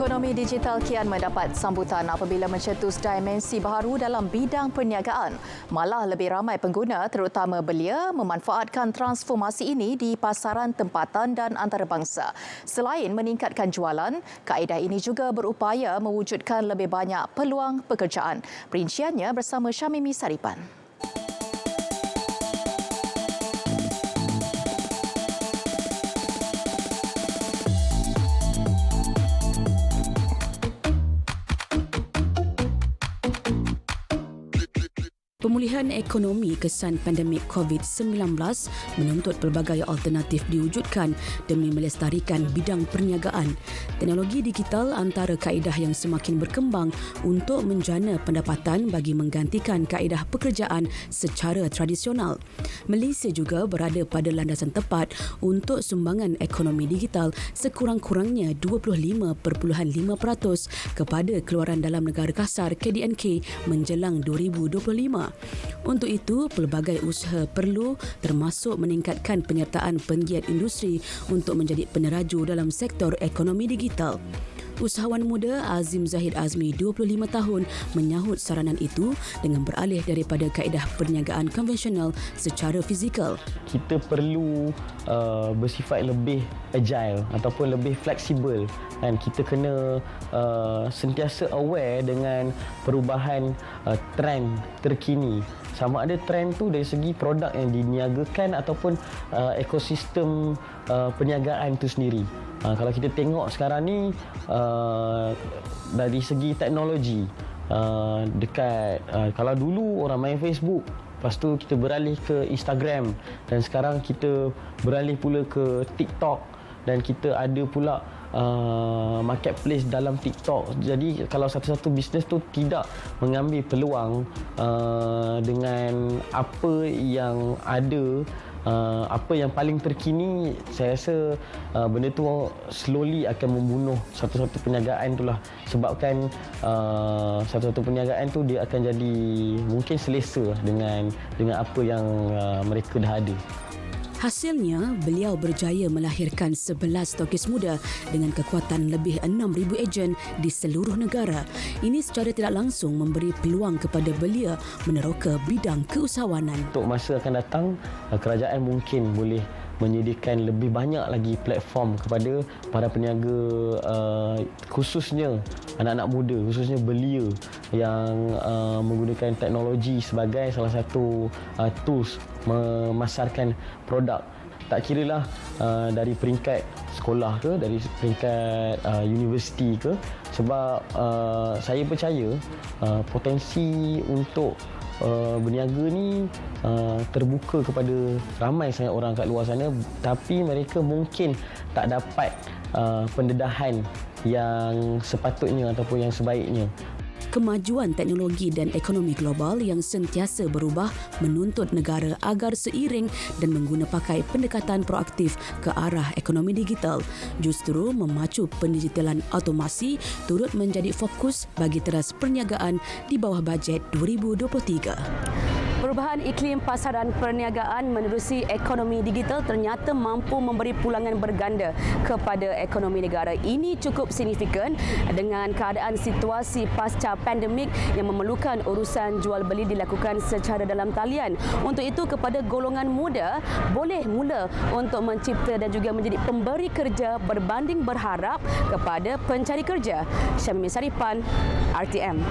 Ekonomi digital kian mendapat sambutan apabila mencetus dimensi baharu dalam bidang perniagaan. Malah lebih ramai pengguna, terutama belia, memanfaatkan transformasi ini di pasaran tempatan dan antarabangsa. Selain meningkatkan jualan, kaedah ini juga berupaya mewujudkan lebih banyak peluang pekerjaan. Perinciannya bersama Syamimi Saripan. Pemulihan ekonomi kesan pandemik COVID-19 menuntut pelbagai alternatif diwujudkan demi melestarikan bidang perniagaan. Teknologi digital antara kaedah yang semakin berkembang untuk menjana pendapatan bagi menggantikan kaedah pekerjaan secara tradisional. Malaysia juga berada pada landasan tepat untuk sumbangan ekonomi digital sekurang-kurangnya 25.5% kepada keluaran dalam negara kasar KDNK menjelang 2025. Untuk itu, pelbagai usaha perlu termasuk meningkatkan penyertaan penggiat industri untuk menjadi peneraju dalam sektor ekonomi digital. Usahawan muda Azim Zahid Azmi, 25 tahun, menyahut saranan itu dengan beralih daripada kaedah perniagaan konvensional secara fizikal. Kita perlu bersifat lebih agile ataupun lebih fleksibel, dan kita kena sentiasa aware dengan perubahan trend terkini. Sama ada trend tu dari segi produk yang diniagakan ataupun ekosistem perniagaan itu sendiri. Kalau kita tengok sekarang ni dari segi teknologi, dekat kalau dulu orang main Facebook, lepas tu kita beralih ke Instagram, dan sekarang kita beralih pula ke TikTok, dan kita ada pula marketplace dalam TikTok. Jadi kalau satu-satu bisnes tu tidak mengambil peluang dengan apa yang ada, apa yang paling terkini, saya rasa benda tu slowly akan membunuh satu-satu perniagaan tu lah. Sebabkan satu-satu perniagaan tu dia akan jadi mungkin selesa dengan apa yang mereka dah ada. Hasilnya, beliau berjaya melahirkan 11 stokis muda dengan kekuatan lebih 6,000 ejen di seluruh negara. Ini secara tidak langsung memberi peluang kepada belia meneroka bidang keusahawanan. Untuk masa akan datang, kerajaan mungkin boleh menyediakan lebih banyak lagi platform kepada para peniaga, khususnya anak-anak muda, khususnya belia yang menggunakan teknologi sebagai salah satu tools memasarkan produk. Tak kiralah dari peringkat sekolah ke, dari peringkat universiti ke, sebab saya percaya potensi untuk berniaga ni terbuka kepada ramai sangat orang kat luar sana, tapi mereka mungkin tak dapat pendedahan yang sepatutnya ataupun yang sebaiknya. Kemajuan teknologi dan ekonomi global yang sentiasa berubah menuntut negara agar seiring dan mengguna pakai pendekatan proaktif ke arah ekonomi digital. Justru memacu pendigitalan automasi turut menjadi fokus bagi teras perniagaan di bawah bajet 2023. Perubahan iklim pasaran perniagaan menerusi ekonomi digital ternyata mampu memberi pulangan berganda kepada ekonomi negara. Ini cukup signifikan dengan keadaan situasi pasca pandemik yang memerlukan urusan jual beli dilakukan secara dalam talian. Untuk itu, kepada golongan muda, boleh mula untuk mencipta dan juga menjadi pemberi kerja berbanding berharap kepada pencari kerja. Syamimi Saripan, RTM.